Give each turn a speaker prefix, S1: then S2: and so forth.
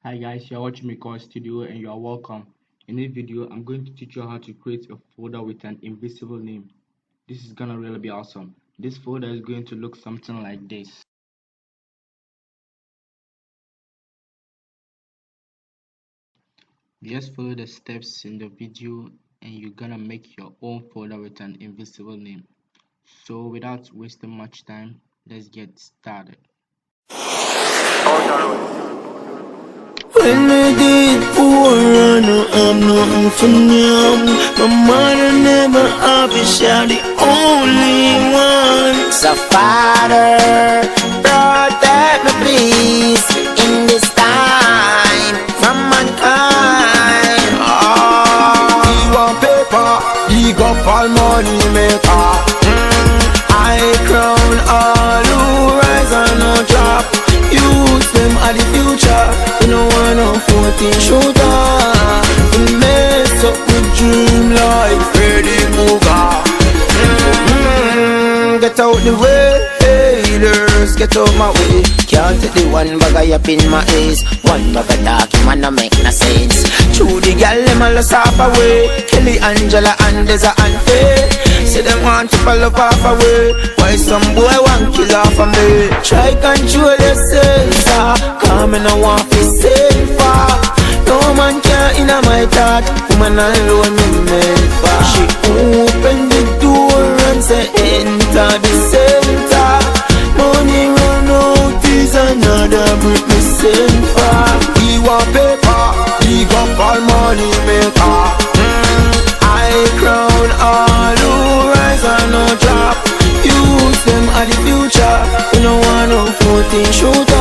S1: Hi guys, you're watching Miko Studio and you are welcome. In this video, I'm going to teach you how to create a folder with an invisible name. This is gonna really be awesome. This folder is going to look something like this. Just follow the steps in the video and you're gonna make your own folder with an invisible name. So without wasting much time, let's get started.
S2: When I did poor, I know I'm nothing for them. My mother never official, the only one. So Father, protect me please in this time from mankind. He want paper, he got all money maker. I crown all who rise and no drop. Use them at the future. You know I know 14 shooter. We mess up with dream like Freddy Krueger. Get out the way, haters, get out my way. Can't take the one bag up in my ace. One bag of talking man no make no sense. Through the gal them all stop away. Kelly, Angela and Deza and Faye. Say them want to fall off away. Why some boy want kill off of me? Try control yourself, come and I want to save far. No man can in my thought. Woman alone me made for. She open the door and say enter the center. Money run out is another brick me send for. He want paper, he got all money maker. I crown all who rise and no drop. Use them at the future. You know I know 14 shooter.